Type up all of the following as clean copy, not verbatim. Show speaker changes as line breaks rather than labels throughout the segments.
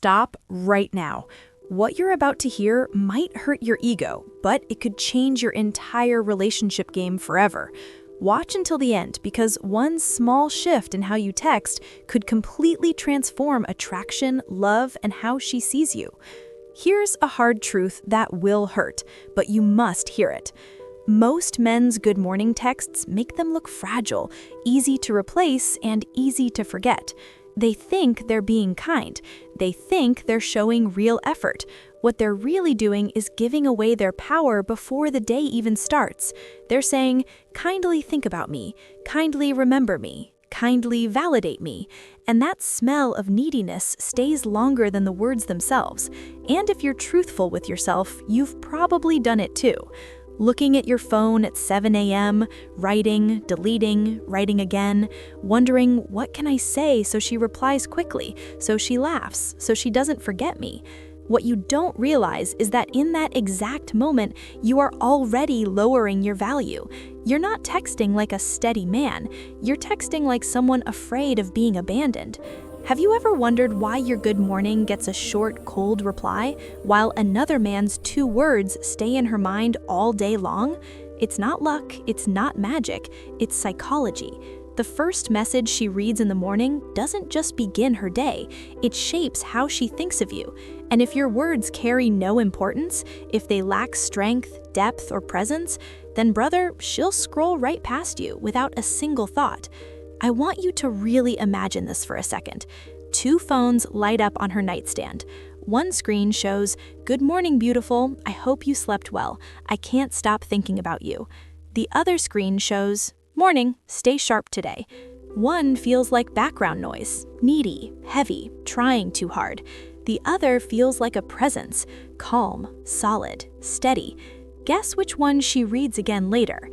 stop right now. What you're about to hear might hurt your ego, but it could change your entire relationship game forever. Watch until the end because one small shift in how you text could completely transform attraction, love, and how she sees you. Here's a hard truth that will hurt, but you must hear it. Most men's good morning texts make them look fragile, easy to replace, and easy to forget. They think they're being kind. They think they're showing real effort. What they're really doing is giving away their power before the day even starts. They're saying, kindly think about me, kindly remember me, kindly validate me. And that smell of neediness stays longer than the words themselves. And if you're truthful with yourself, you've probably done it too. Looking at your phone at 7 a.m., writing, deleting, writing again, wondering, what can I say so she replies quickly, so she laughs, so she doesn't forget me? What you don't realize is that in that exact moment, you are already lowering your value. You're not texting like a steady man. You're texting like someone afraid of being abandoned. Have you ever wondered why your good morning gets a short, cold reply, while another man's 2 words stay in her mind all day long? It's not luck, it's not magic, it's psychology. The first message she reads in the morning doesn't just begin her day, it shapes how she thinks of you. And if your words carry no importance, if they lack strength, depth, or presence, then brother, she'll scroll right past you without a single thought. I want you to really imagine this for a second. 2 phones light up on her nightstand. One screen shows, "Good morning, beautiful. I hope you slept well. I can't stop thinking about you." The other screen shows, "Morning, stay sharp today." One feels like background noise, needy, heavy, trying too hard. The other feels like a presence, calm, solid, steady. Guess which one she reads again later.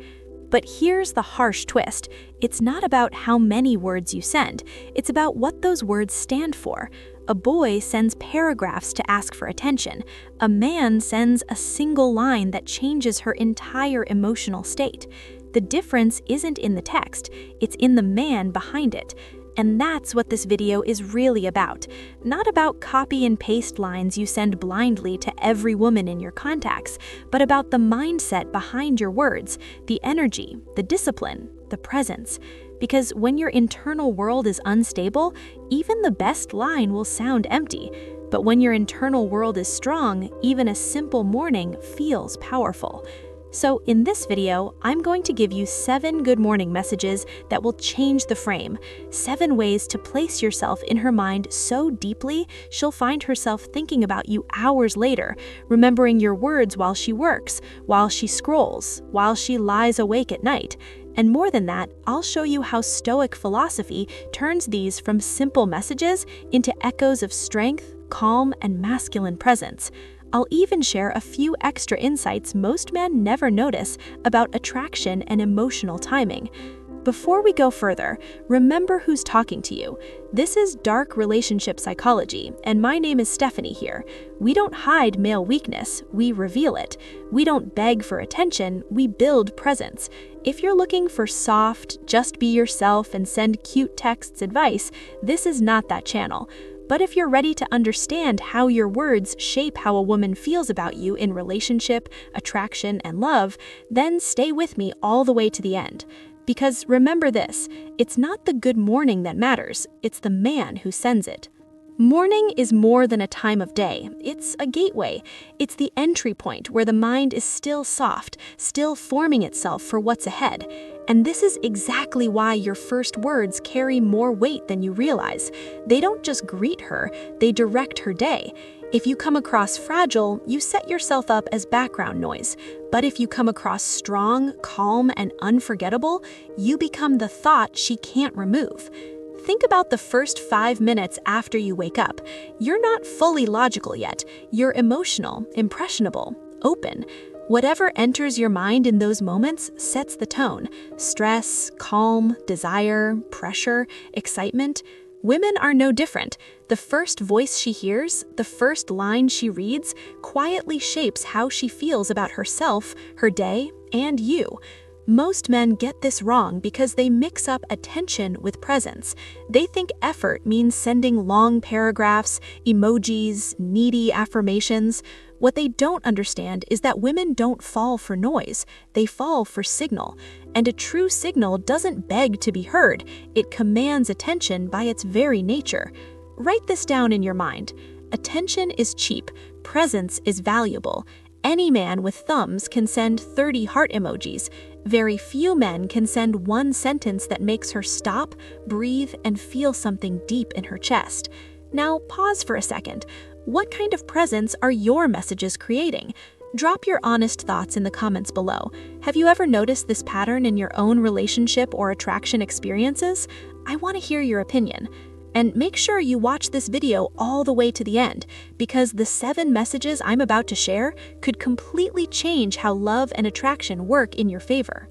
But here's the harsh twist. It's not about how many words you send. It's about what those words stand for. A boy sends paragraphs to ask for attention. A man sends a single line that changes her entire emotional state. The difference isn't in the text, it's in the man behind it. And that's what this video is really about. Not about copy and paste lines you send blindly to every woman in your contacts, but about the mindset behind your words, the energy, the discipline, the presence. Because when your internal world is unstable, even the best line will sound empty. But when your internal world is strong, even a simple morning feels powerful. So in this video, I'm going to give you 7 good morning messages that will change the frame. 7 ways to place yourself in her mind so deeply, she'll find herself thinking about you hours later, remembering your words while she works, while she scrolls, while she lies awake at night. And more than that, I'll show you how Stoic philosophy turns these from simple messages into echoes of strength, calm, and masculine presence. I'll even share a few extra insights most men never notice about attraction and emotional timing. Before we go further, remember who's talking to you. This is Dark Relationship Psychology, and my name is Stephanie here. We don't hide male weakness, we reveal it. We don't beg for attention, we build presence. If you're looking for soft, just be yourself and send cute texts advice, this is not that channel. But if you're ready to understand how your words shape how a woman feels about you in relationship, attraction, and love, then stay with me all the way to the end. Because remember this, it's not the good morning that matters, it's the man who sends it. Morning is more than a time of day. It's a gateway. It's the entry point where the mind is still soft, still forming itself for what's ahead. And this is exactly why your first words carry more weight than you realize. They don't just greet her, they direct her day. If you come across fragile, you set yourself up as background noise. But if you come across strong, calm, and unforgettable, you become the thought she can't remove. Think about the first 5 minutes after you wake up. You're not fully logical yet. You're emotional, impressionable, open. Whatever enters your mind in those moments sets the tone. Stress, calm, desire, pressure, excitement. Women are no different. The first voice she hears, the first line she reads, quietly shapes how she feels about herself, her day, and you. Most men get this wrong because they mix up attention with presence. They think effort means sending long paragraphs, emojis, needy affirmations. What they don't understand is that women don't fall for noise, they fall for signal. And a true signal doesn't beg to be heard, it commands attention by its very nature. Write this down in your mind. Attention is cheap, presence is valuable. Any man with thumbs can send 30 heart emojis. Very few men can send one sentence that makes her stop, breathe, and feel something deep in her chest. Now, pause for a second. What kind of presence are your messages creating? Drop your honest thoughts in the comments below. Have you ever noticed this pattern in your own relationship or attraction experiences? I want to hear your opinion. And make sure you watch this video all the way to the end, because the 7 messages I'm about to share could completely change how love and attraction work in your favor.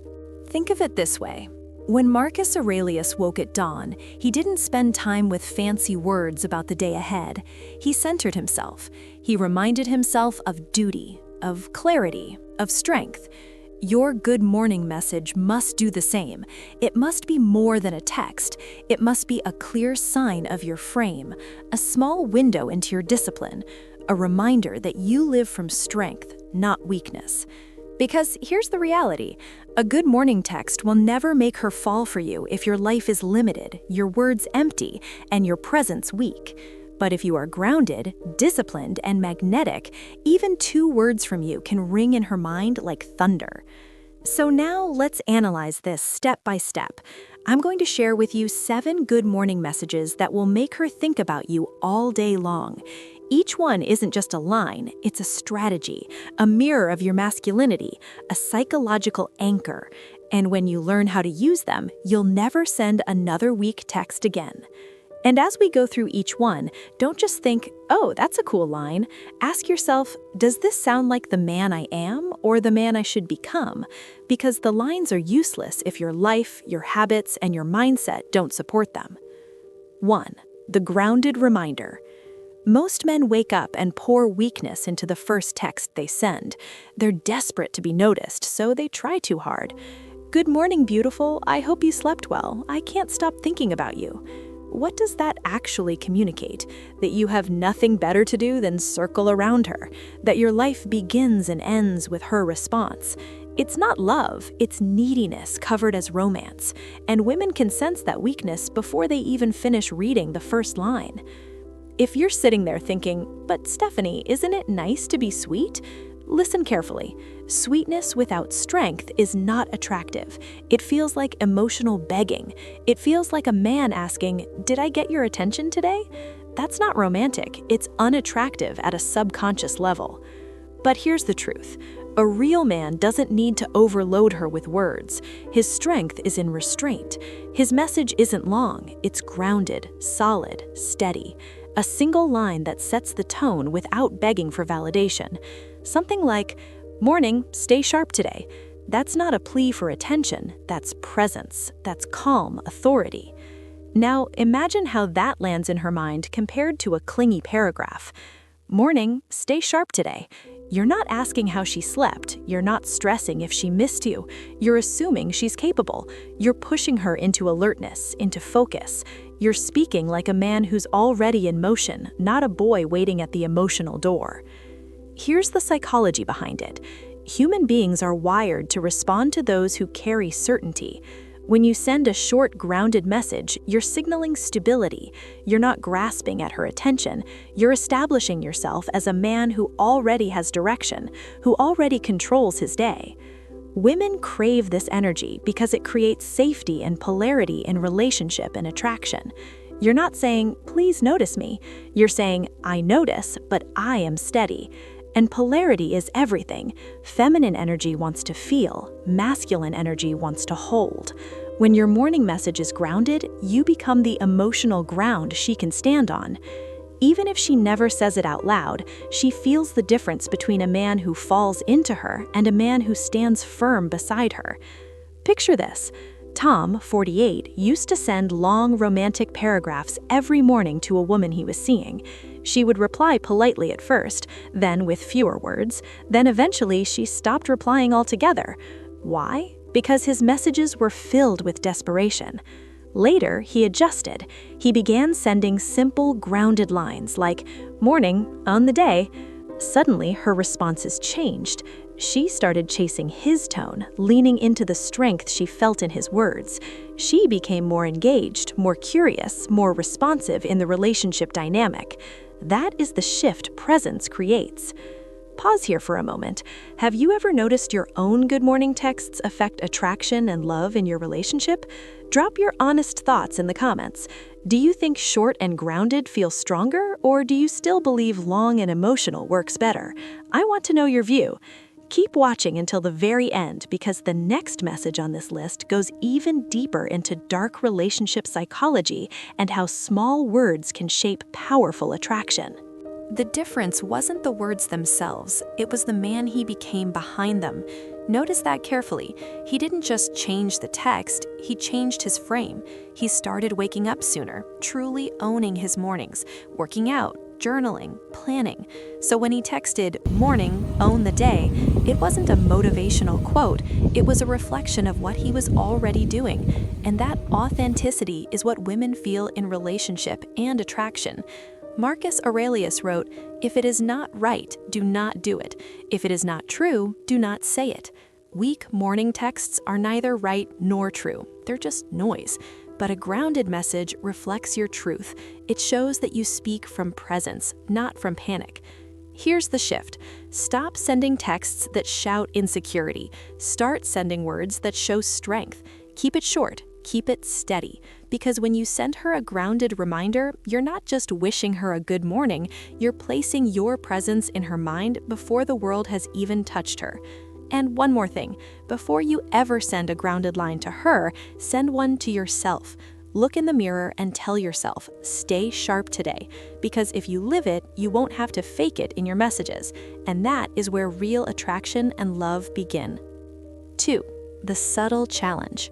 Think of it this way. When Marcus Aurelius woke at dawn, he didn't spend time with fancy words about the day ahead. He centered himself. He reminded himself of duty, of clarity, of strength. Your good morning message must do the same. It must be more than a text. It must be a clear sign of your frame, a small window into your discipline, a reminder that you live from strength, not weakness. Because here's the reality, a good morning text will never make her fall for you if your life is limited, your words empty, and your presence weak. But if you are grounded, disciplined, and magnetic, even 2 words from you can ring in her mind like thunder. So now let's analyze this step by step. I'm going to share with you 7 good morning messages that will make her think about you all day long. Each one isn't just a line, it's a strategy, a mirror of your masculinity, a psychological anchor. And when you learn how to use them, you'll never send another weak text again. And as we go through each one, don't just think, oh, that's a cool line. Ask yourself, does this sound like the man I am or the man I should become? Because the lines are useless if your life, your habits, and your mindset don't support them. 1. The grounded reminder. Most men wake up and pour weakness into the first text they send. They're desperate to be noticed, so they try too hard. Good morning, beautiful. I hope you slept well. I can't stop thinking about you. What does that actually communicate? That you have nothing better to do than circle around her, that your life begins and ends with her response. It's not love, it's neediness covered as romance, and women can sense that weakness before they even finish reading the first line. If you're sitting there thinking, but Stephanie, isn't it nice to be sweet? Listen carefully. Sweetness without strength is not attractive. It feels like emotional begging. It feels like a man asking, "Did I get your attention today?" That's not romantic. It's unattractive at a subconscious level. But here's the truth. A real man doesn't need to overload her with words. His strength is in restraint. His message isn't long. It's grounded, solid, steady. A single line that sets the tone without begging for validation. Something like, "Morning, stay sharp today." That's not a plea for attention, that's presence, that's calm authority. Now, imagine how that lands in her mind compared to a clingy paragraph. "Morning, stay sharp today." You're not asking how she slept, you're not stressing if she missed you, you're assuming she's capable. You're pushing her into alertness, into focus. You're speaking like a man who's already in motion, not a boy waiting at the emotional door. Here's the psychology behind it. Human beings are wired to respond to those who carry certainty. When you send a short, grounded message, you're signaling stability. You're not grasping at her attention. You're establishing yourself as a man who already has direction, who already controls his day. Women crave this energy because it creates safety and polarity in relationship and attraction. You're not saying, "Please notice me." You're saying, "I notice, but I am steady." And polarity is everything. Feminine energy wants to feel, masculine energy wants to hold. When your morning message is grounded, you become the emotional ground she can stand on. Even if she never says it out loud, she feels the difference between a man who falls into her and a man who stands firm beside her. Picture this. Tom, 48, used to send long romantic paragraphs every morning to a woman he was seeing. She would reply politely at first, then with fewer words, then eventually she stopped replying altogether. Why? because his messages were filled with desperation. Later, he adjusted. He began sending simple, grounded lines like, "Morning, on the day." Suddenly, her responses changed. She started chasing his tone, leaning into the strength she felt in his words. She became more engaged, more curious, more responsive in the relationship dynamic. That is the shift presence creates. Pause here for a moment. Have you ever noticed your own good morning texts affect attraction and love in your relationship? Drop your honest thoughts in the comments. Do you think short and grounded feels stronger, or do you still believe long and emotional works better? I want to know your view. Keep watching until the very end, because the next message on this list goes even deeper into dark relationship psychology and how small words can shape powerful attraction.
The difference wasn't the words themselves, it was the man he became behind them. Notice that carefully. He didn't just change the text, he changed his frame. He started waking up sooner, truly owning his mornings, working out, journaling, planning. So when he texted, "Morning, own the day," it wasn't a motivational quote, it was a reflection of what he was already doing. And that authenticity is what women feel in relationship and attraction. Marcus Aurelius wrote, "If it is not right, do not do it. If it is not true, do not say it." Weak morning texts are neither right nor true. They're just noise. But a grounded message reflects your truth. It shows that you speak from presence, not from panic. Here's the shift. Stop sending texts that shout insecurity. Start sending words that show strength. Keep it short. Keep it steady, because when you send her a grounded reminder, you're not just wishing her a good morning, you're placing your presence in her mind before the world has even touched her. And one more thing, before you ever send a grounded line to her, send one to yourself. Look in the mirror and tell yourself, "Stay sharp today," because if you live it, you won't have to fake it in your messages, and that is where real attraction and love begin. 2. The subtle challenge.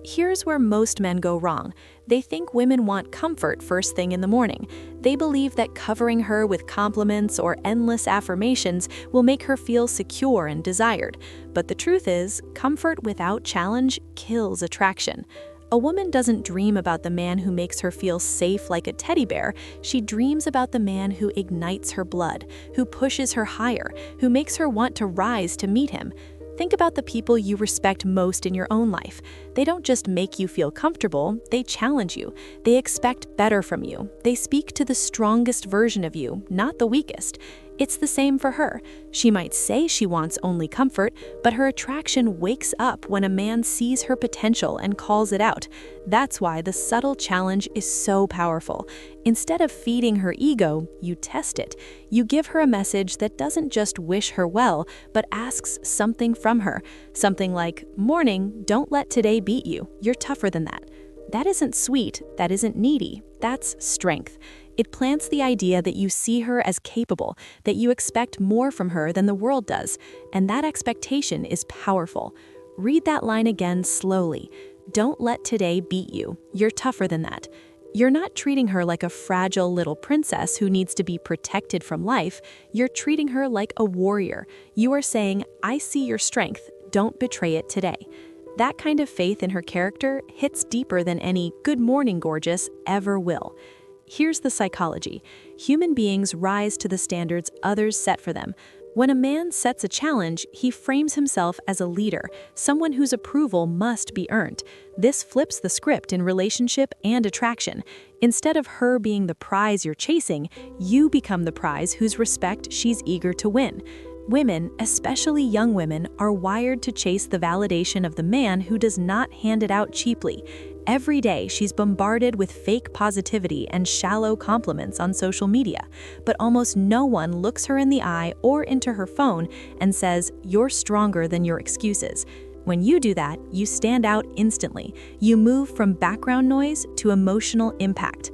Here's where most men go wrong. They think women want comfort first thing in the morning. They believe that covering her with compliments or endless affirmations will make her feel secure and desired. But the truth is, comfort without challenge kills attraction. A woman doesn't dream about the man who makes her feel safe like a teddy bear. She dreams about the man who ignites her blood, who pushes her higher, who makes her want to rise to meet him. Think about the people you respect most in your own life. They don't just make you feel comfortable, they challenge you. They expect better from you. They speak to the strongest version of you, not the weakest. It's the same for her. She might say she wants only comfort, but her attraction wakes up when a man sees her potential and calls it out. That's why the subtle challenge is so powerful. Instead of feeding her ego, you test it. You give her a message that doesn't just wish her well, but asks something from her. Something like, "Morning, don't let today beat you. You're tougher than that." That isn't sweet, that isn't needy, that's strength. It plants the idea that you see her as capable, that you expect more from her than the world does, and that expectation is powerful. Read that line again slowly. Don't let today beat you. You're tougher than that. You're not treating her like a fragile little princess who needs to be protected from life. You're treating her like a warrior. You are saying, "I see your strength. Don't betray it today." That kind of faith in her character hits deeper than any "good morning, gorgeous" ever will. Here's the psychology. Human beings rise to the standards others set for them. When a man sets a challenge, he frames himself as a leader, someone whose approval must be earned. This flips the script in relationship and attraction. Instead of her being the prize you're chasing, you become the prize whose respect she's eager to win. Women, especially young women, are wired to chase the validation of the man who does not hand it out cheaply. Every day, she's bombarded with fake positivity and shallow compliments on social media, but almost no one looks her in the eye or into her phone and says, "You're stronger than your excuses." When you do that, you stand out instantly. You move from background noise to emotional impact.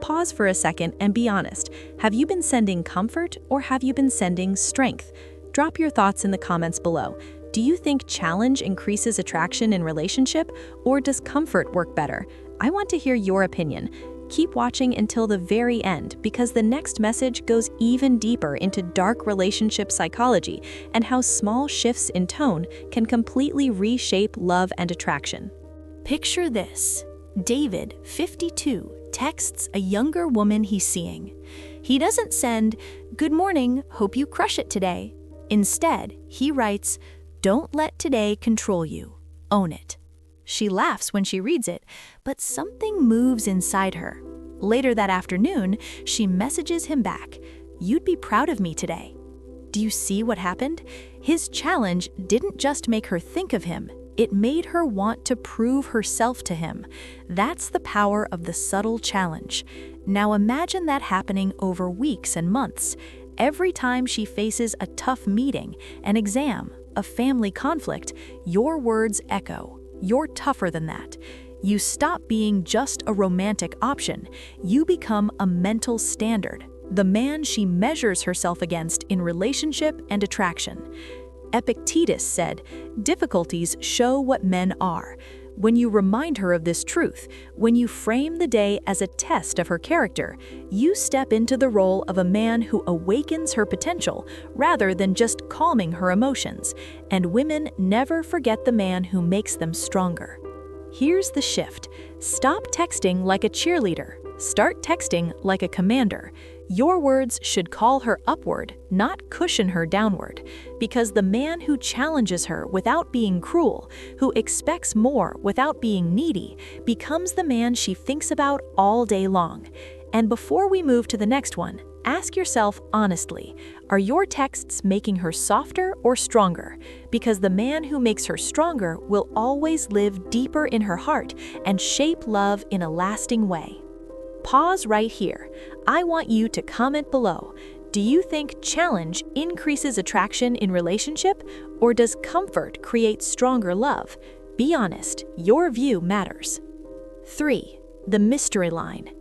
Pause for a second and be honest. Have you been sending comfort or have you been sending strength? Drop your thoughts in the comments below. Do you think challenge increases attraction in relationship, or does comfort work better? I want to hear your opinion. Keep watching until the very end because the next message goes even deeper into dark relationship psychology and how small shifts in tone can completely reshape love and attraction.
Picture this. David, 52, texts a younger woman he's seeing. He doesn't send, "Good morning, hope you crush it today." Instead, he writes, "Don't let today control you. Own it." She laughs when she reads it, but something moves inside her. Later that afternoon, she messages him back, "You'd be proud of me today." Do you see what happened? His challenge didn't just make her think of him, it made her want to prove herself to him. That's the power of the subtle challenge. Now imagine that happening over weeks and months. Every time she faces a tough meeting, an exam, a family conflict, your words echo. You're tougher than that. You stop being just a romantic option. You become a mental standard, the man she measures herself against in relationship and attraction. Epictetus said, "Difficulties show what men are." When you remind her of this truth, when you frame the day as a test of her character, you step into the role of a man who awakens her potential rather than just calming her emotions. And women never forget the man who makes them stronger. Here's the shift. Stop texting like a cheerleader. Start texting like a commander. Your words should call her upward, not cushion her downward. Because the man who challenges her without being cruel, who expects more without being needy, becomes the man she thinks about all day long. And before we move to the next one, ask yourself honestly, are your texts making her softer or stronger? Because the man who makes her stronger will always live deeper in her heart and shape love in a lasting way. Pause right here. I want you to comment below. Do you think challenge increases attraction in relationship, or does comfort create stronger love? Be honest, your view matters. 3. The mystery line.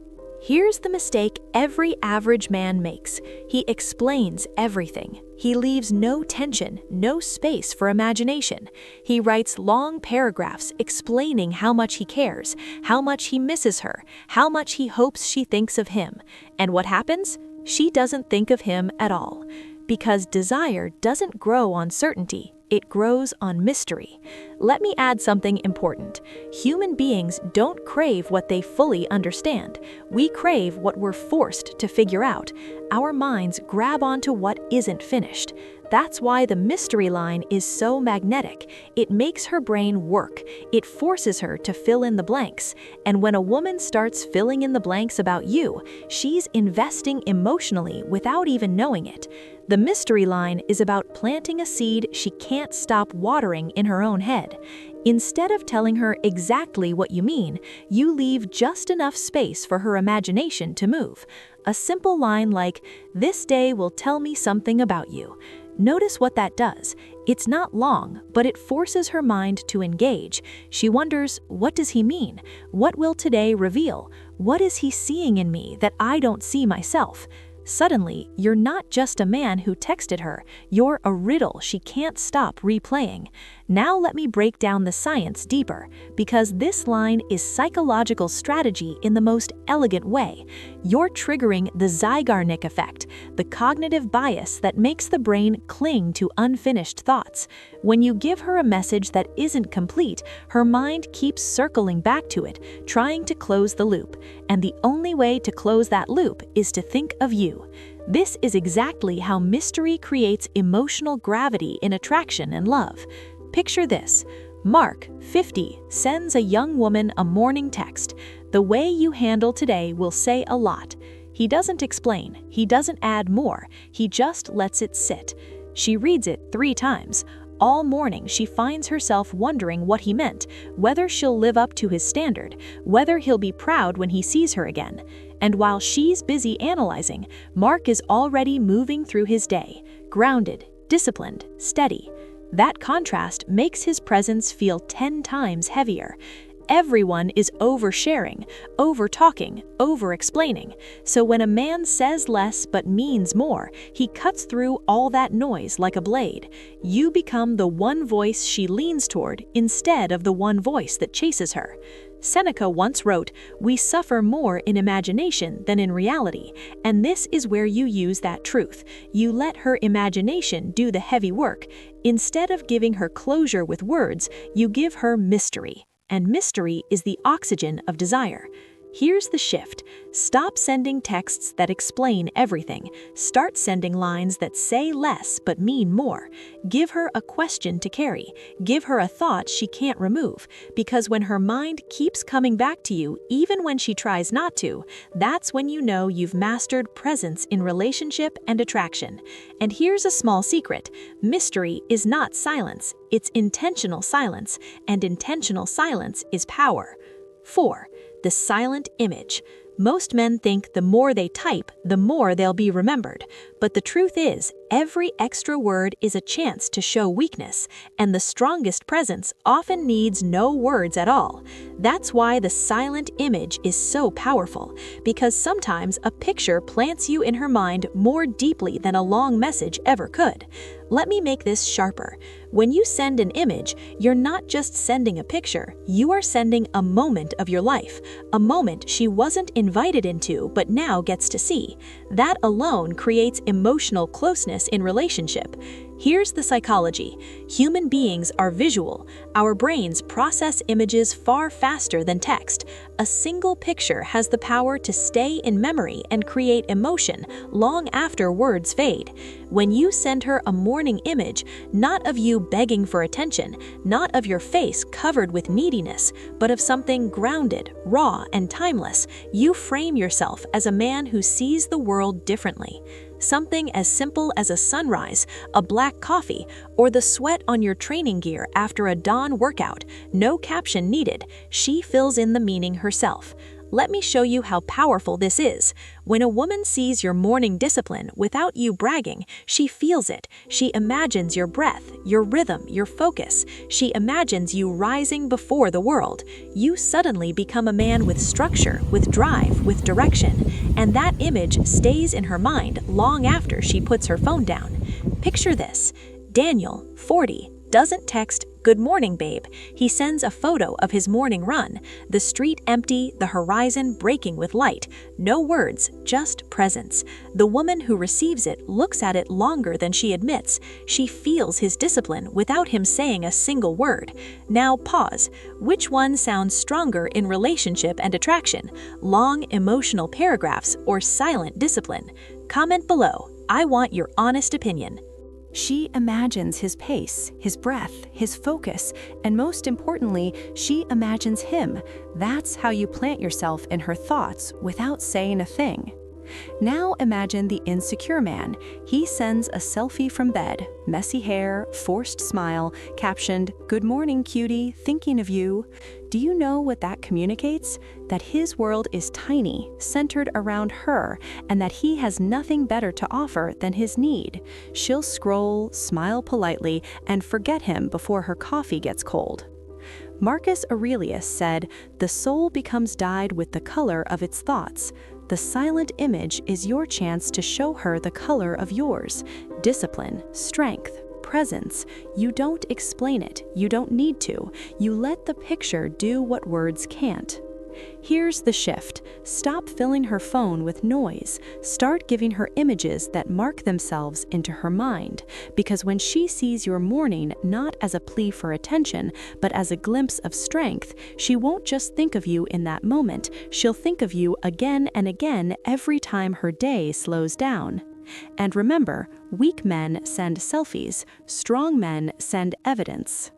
Here's the mistake every average man makes. He explains everything. He leaves no tension, no space for imagination. He writes long paragraphs explaining how much he cares, how much he misses her, how much he hopes she thinks of him. And what happens? She doesn't think of him at all. Because desire doesn't grow on certainty, it grows on mystery. Let me add something important. Human beings don't crave what they fully understand. We crave what we're forced to figure out. Our minds grab onto what isn't finished. That's why the mystery line is so magnetic. It makes her brain work. It forces her to fill in the blanks. And when a woman starts filling in the blanks about you, she's investing emotionally without even knowing it. The mystery line is about planting a seed she can't stop watering in her own head. Instead of telling her exactly what you mean, you leave just enough space for her imagination to move. A simple line like, "This day will tell me something about you." Notice what that does. It's not long, but it forces her mind to engage. She wonders, what does he mean? What will today reveal? What is he seeing in me that I don't see myself? Suddenly, you're not just a man who texted her, you're a riddle she can't stop replaying. Now let me break down the science deeper, because this line is psychological strategy in the most elegant way. You're triggering the Zeigarnik effect, the cognitive bias that makes the brain cling to unfinished thoughts. When you give her a message that isn't complete, her mind keeps circling back to it, trying to close the loop. And the only way to close that loop is to think of you. This is exactly how mystery creates emotional gravity in attraction and love. Picture this. Mark, 50, sends a young woman a morning text. "The way you handle today will say a lot." He doesn't explain, he doesn't add more, he just lets it sit. She reads it 3 times. All morning, she finds herself wondering what he meant, whether she'll live up to his standard, whether he'll be proud when he sees her again. And while she's busy analyzing, Mark is already moving through his day, grounded, disciplined, steady. That contrast makes his presence feel 10 times heavier. Everyone is oversharing, over-talking, over-explaining. So when a man says less but means more, he cuts through all that noise like a blade. You become the one voice she leans toward instead of the one voice that chases her. Seneca once wrote, "We suffer more in imagination than in reality," and this is where you use that truth. You let her imagination do the heavy work. Instead of giving her closure with words, you give her mystery. And mystery is the oxygen of desire. Here's the shift. Stop sending texts that explain everything. Start sending lines that say less but mean more. Give her a question to carry. Give her a thought she can't remove. Because when her mind keeps coming back to you, even when she tries not to, that's when you know you've mastered presence in relationship and attraction. And here's a small secret. Mystery is not silence. It's intentional silence. And intentional silence is power. 4. The silent image. Most men think the more they type, the more they'll be remembered. But the truth is, every extra word is a chance to show weakness, and the strongest presence often needs no words at all. That's why the silent image is so powerful, because sometimes a picture plants you in her mind more deeply than a long message ever could. Let me make this sharper. When you send an image, you're not just sending a picture, you are sending a moment of your life, a moment she wasn't invited into but now gets to see. That alone creates emotional closeness in relationship. Here's the psychology. Human beings are visual. Our brains process images far faster than text. A single picture has the power to stay in memory and create emotion long after words fade. When you send her a morning image, not of you begging for attention, not of your face covered with neediness, but of something grounded, raw, and timeless, you frame yourself as a man who sees the world differently. Something as simple as a sunrise, a black coffee, or the sweat on your training gear after a dawn workout, no caption needed. She fills in the meaning herself. Let me show you how powerful this is. When a woman sees your morning discipline without you bragging, she feels it. She imagines your breath, your rhythm, your focus. She imagines you rising before the world. You suddenly become a man with structure, with drive, with direction. And that image stays in her mind long after she puts her phone down. Picture this. Daniel, 40, doesn't text, "Good morning, babe." He sends a photo of his morning run, the street empty, the horizon breaking with light. No words, just presence. The woman who receives it looks at it longer than she admits. She feels his discipline without him saying a single word. Now pause. Which one sounds stronger in relationship and attraction? Long emotional paragraphs or silent discipline? Comment below. I want your honest opinion.
She imagines his pace, his breath, his focus, and most importantly, she imagines him. That's how you plant yourself in her thoughts without saying a thing. Now imagine the insecure man. He sends a selfie from bed, messy hair, forced smile, captioned, "Good morning, cutie, thinking of you." Do you know what that communicates? That his world is tiny, centered around her, and that he has nothing better to offer than his need. She'll scroll, smile politely, and forget him before her coffee gets cold. Marcus Aurelius said, "The soul becomes dyed with the color of its thoughts." The silent image is your chance to show her the color of yours. Discipline, strength, presence. You don't explain it. You don't need to. You let the picture do what words can't. Here's the shift. Stop filling her phone with noise. Start giving her images that mark themselves into her mind. Because when she sees your morning not as a plea for attention, but as a glimpse of strength, she won't just think of you in that moment. She'll think of you again and again every time her day slows down. And remember, weak men send selfies. Strong men send evidence.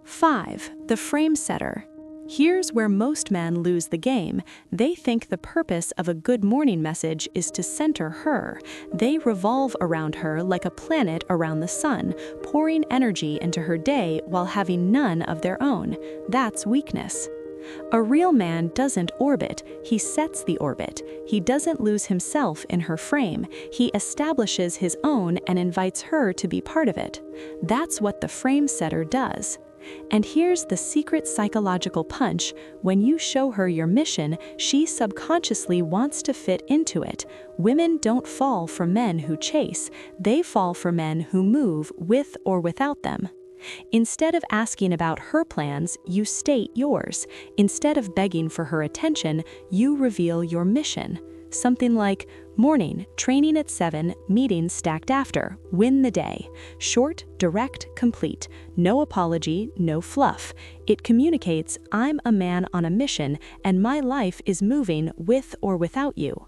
5. The frame setter. Here's where most men lose the game. They think the purpose of a good morning message is to center her. They revolve around her like a planet around the sun, pouring energy into her day while having none of their own. That's weakness. A real man doesn't orbit, he sets the orbit. He doesn't lose himself in her frame. He establishes his own and invites her to be part of it. That's what the frame setter does. And here's the secret psychological punch. When you show her your mission, she subconsciously wants to fit into it. Women don't fall for men who chase. They fall for men who move with or without them.
Instead of asking about her plans, you state yours. Instead of begging for her attention, you reveal your mission. Something like, morning, training at 7, meetings stacked after, win the day. Short, direct, complete. No apology, no fluff. It communicates, I'm a man on a mission and my life is moving with or without you.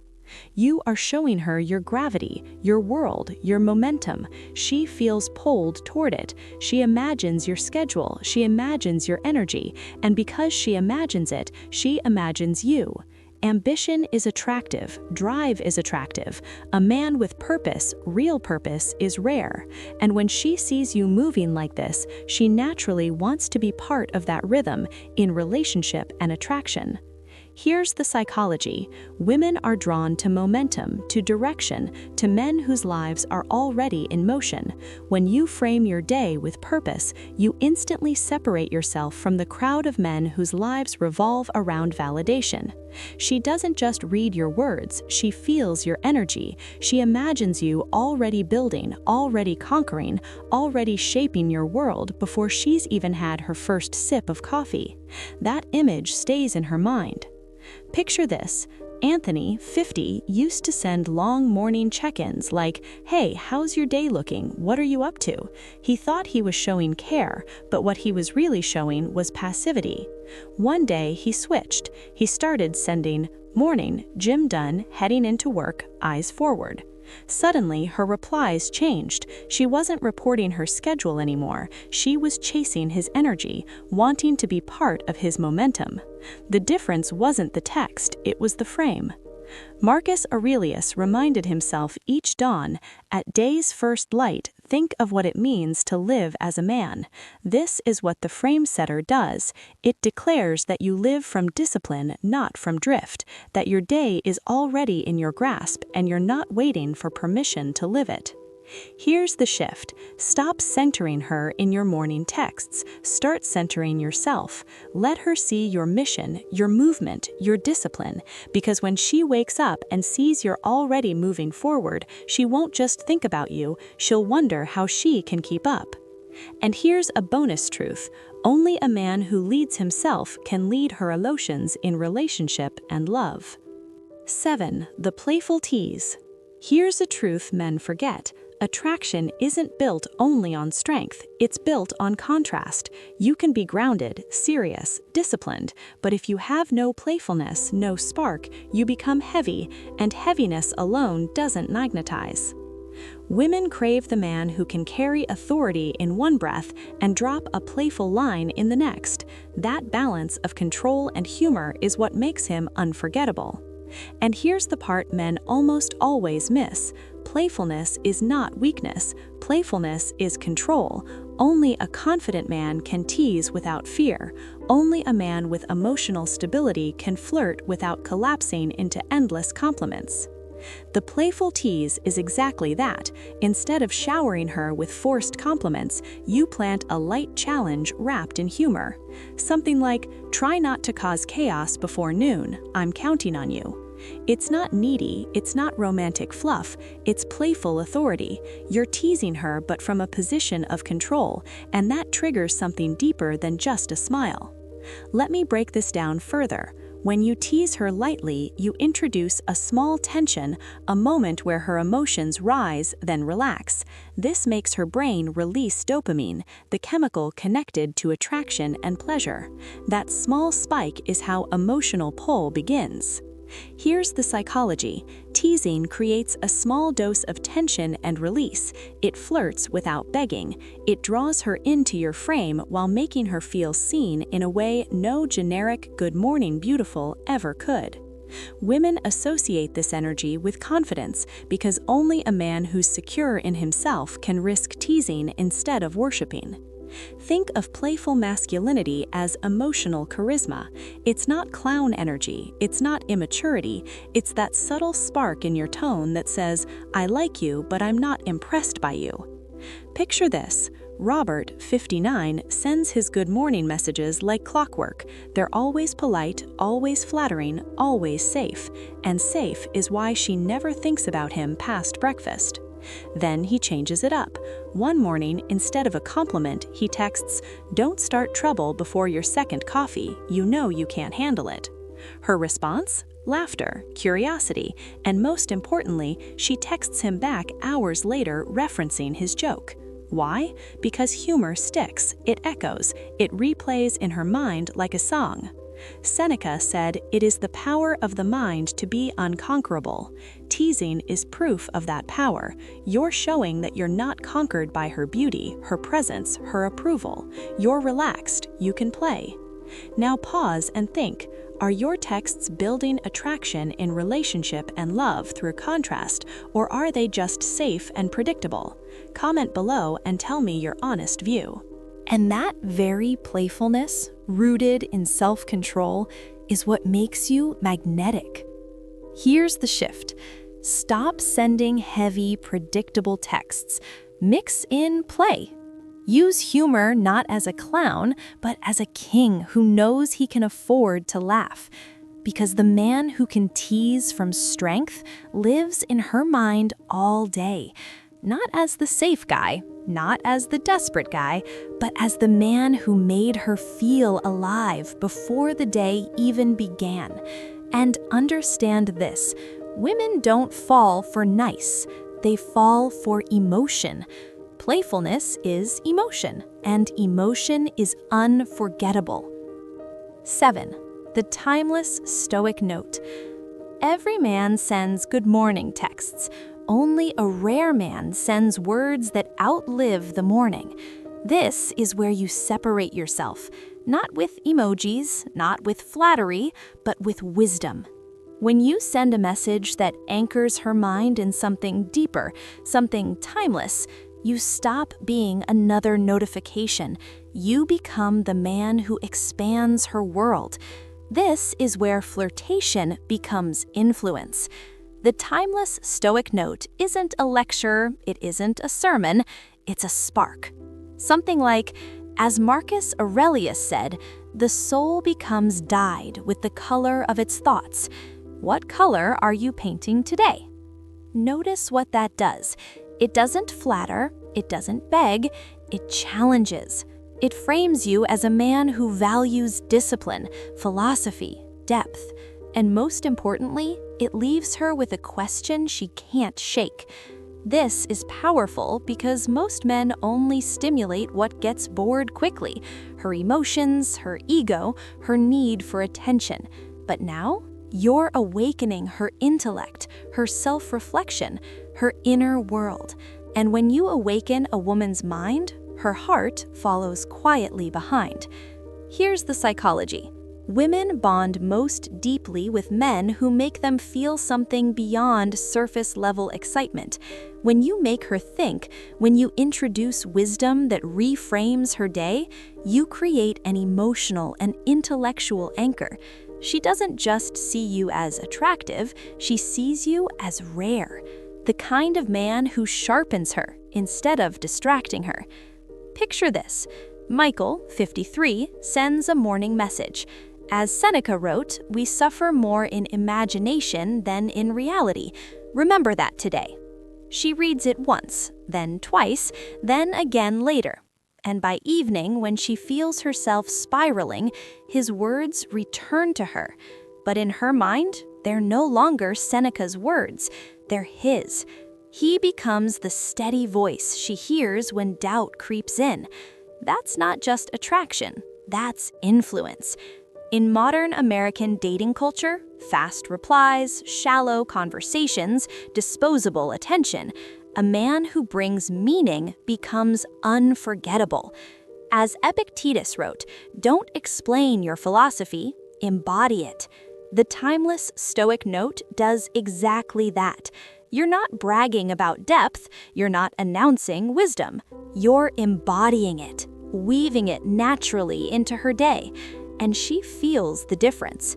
You are showing her your gravity, your world, your momentum. She feels pulled toward it. She imagines your schedule, she imagines your energy, and because she imagines it, she imagines you. Ambition is attractive, drive is attractive. A man with purpose, real purpose, is rare. And when she sees you moving like this, she naturally wants to be part of that rhythm in relationship and attraction. Here's the psychology. Women are drawn to momentum, to direction, to men whose lives are already in motion. When you frame your day with purpose, you instantly separate yourself from the crowd of men whose lives revolve around validation. She doesn't just read your words, she feels your energy. She imagines you already building, already conquering, already shaping your world before she's even had her first sip of coffee. That image stays in her mind. Picture this. Anthony, 50, used to send long morning check-ins like, hey, how's your day looking? What are you up to? He thought he was showing care, but what he was really showing was passivity. One day he switched. He started sending, morning, gym done, heading into work, eyes forward. Suddenly, her replies changed. She wasn't reporting her schedule anymore. She was chasing his energy, wanting to be part of his momentum. The difference wasn't the text, it was the frame. Marcus Aurelius reminded himself each dawn, at day's first light, think of what it means to live as a man. This is what the frame setter does. It declares that you live from discipline, not from drift, that your day is already in your grasp and you're not waiting for permission to live it. Here's the shift. Stop centering her in your morning texts. Start centering yourself. Let her see your mission, your movement, your discipline. Because when she wakes up and sees you're already moving forward, she won't just think about you, she'll wonder how she can keep up. And here's a bonus truth. Only a man who leads himself can lead her emotions in relationship and love. 7. The playful tease. Here's a truth men forget. Attraction isn't built only on strength, it's built on contrast. You can be grounded, serious, disciplined, but if you have no playfulness, no spark, you become heavy, and heaviness alone doesn't magnetize. Women crave the man who can carry authority in one breath and drop a playful line in the next. That balance of control and humor is what makes him unforgettable. And here's the part men almost always miss. Playfulness is not weakness. Playfulness is control. Only a confident man can tease without fear. Only a man with emotional stability can flirt without collapsing into endless compliments. The playful tease is exactly that. Instead of showering her with forced compliments, you plant a light challenge wrapped in humor. Something like, try not to cause chaos before noon, I'm counting on you. It's not needy, it's not romantic fluff, it's playful authority. You're teasing her but from a position of control, and that triggers something deeper than just a smile. Let me break this down further. When you tease her lightly, you introduce a small tension, a moment where her emotions rise, then relax. This makes her brain release dopamine, the chemical connected to attraction and pleasure. That small spike is how emotional pull begins. Here's the psychology. Teasing creates a small dose of tension and release. It flirts without begging. It draws her into your frame while making her feel seen in a way no generic "good morning, beautiful" ever could. Women associate this energy with confidence because only a man who's secure in himself can risk teasing instead of worshiping. Think of playful masculinity as emotional charisma. It's not clown energy, it's not immaturity, it's that subtle spark in your tone that says, I like you, but I'm not impressed by you. Picture this. Robert, 59, sends his good morning messages like clockwork. They're always polite, always flattering, always safe. And safe is why she never thinks about him past breakfast. Then he changes it up. One morning, instead of a compliment, he texts, "Don't start trouble before your second coffee. You know you can't handle it." Her response? Laughter, curiosity, and most importantly, she texts him back hours later referencing his joke. Why? Because humor sticks, it echoes, it replays in her mind like a song. Seneca said, "It is the power of the mind to be unconquerable." Teasing is proof of that power. You're showing that you're not conquered by her beauty, her presence, her approval. You're relaxed, you can play. Now pause and think, are your texts building attraction in relationship and love through contrast, or are they just safe and predictable? Comment below and tell me your honest view.
And that very playfulness, rooted in self-control, is what makes you magnetic. Here's the shift. Stop sending heavy, predictable texts. Mix in play. Use humor not as a clown, but as a king who knows he can afford to laugh. Because the man who can tease from strength lives in her mind all day. Not as the safe guy, not as the desperate guy, but as the man who made her feel alive before the day even began. And understand this, women don't fall for nice, they fall for emotion. Playfulness is emotion, and emotion is unforgettable. 7. The timeless Stoic note. Every man sends good morning texts. Only a rare man sends words that outlive the morning. This is where you separate yourself, not with emojis, not with flattery, but with wisdom. When you send a message that anchors her mind in something deeper, something timeless, you stop being another notification. You become the man who expands her world. This is where flirtation becomes influence. The timeless Stoic note isn't a lecture, it isn't a sermon, it's a spark. Something like, as Marcus Aurelius said, the soul becomes dyed with the color of its thoughts. What color are you painting today? Notice what that does. It doesn't flatter, it doesn't beg, it challenges. It frames you as a man who values discipline, philosophy, depth, and most importantly, it leaves her with a question she can't shake. This is powerful because most men only stimulate what gets bored quickly, her emotions, her ego, her need for attention. But now, you're awakening her intellect, her self-reflection, her inner world. And when you awaken a woman's mind, her heart follows quietly behind. Here's the psychology. Women bond most deeply with men who make them feel something beyond surface-level excitement. When you make her think, when you introduce wisdom that reframes her day, you create an emotional and intellectual anchor. She doesn't just see you as attractive, she sees you as rare. The kind of man who sharpens her instead of distracting her. Picture this. Michael, 53, sends a morning message. As Seneca wrote, we suffer more in imagination than in reality. Remember that today. She reads it once, then twice, then again later. And by evening, when she feels herself spiraling, his words return to her. But in her mind, they're no longer Seneca's words, they're his. He becomes the steady voice she hears when doubt creeps in. That's not just attraction, that's influence. In modern American dating culture, fast replies, shallow conversations, disposable attention, a man who brings meaning becomes unforgettable. As Epictetus wrote, don't explain your philosophy, embody it. The timeless Stoic note does exactly that. You're not bragging about depth, you're not announcing wisdom. You're embodying it, weaving it naturally into her day. And she feels the difference.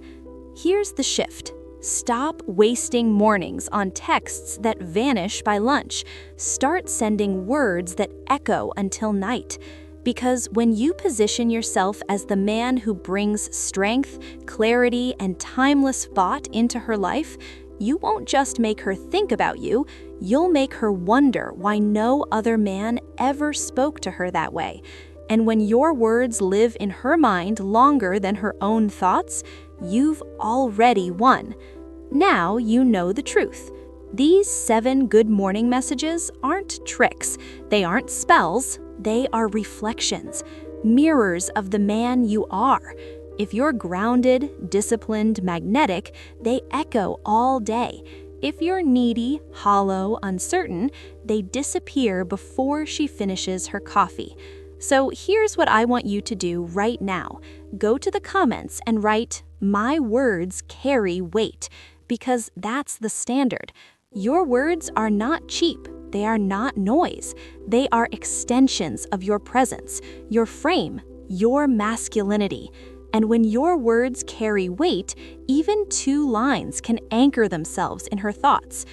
Here's the shift. Stop wasting mornings on texts that vanish by lunch. Start sending words that echo until night. Because when you position yourself as the man who brings strength, clarity, and timeless thought into her life, you won't just make her think about you,
You'll make her wonder why no other man ever spoke to her that way. And when your words live in her mind longer than her own thoughts, you've already won. Now you know the truth. These 7 good morning messages aren't tricks. They aren't spells. They are reflections, mirrors of the man you are. If you're grounded, disciplined, magnetic, they echo all day. If you're needy, hollow, uncertain, they disappear before she finishes her coffee. So here's what I want you to do right now. Go to the comments and write, "My words carry weight," because that's the standard. Your words are not cheap. They are not noise. They are extensions of your presence, your frame, your masculinity. And when your words carry weight, even 2 lines can anchor themselves in her thoughts.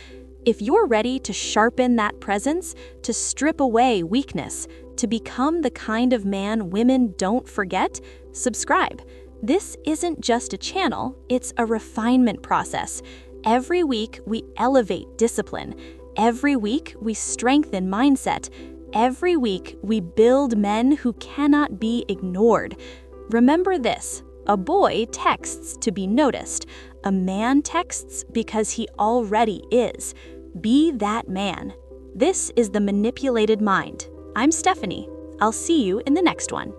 If you're ready to sharpen that presence, to strip away weakness, to become the kind of man women don't forget, subscribe. This isn't just a channel, it's a refinement process. Every week, we elevate discipline. Every week, we strengthen mindset. Every week, we build men who cannot be ignored. Remember this: a boy texts to be noticed. A man texts because he already is. Be that man. This is The Manipulated Mind. I'm Stephanie. I'll see you in the next one.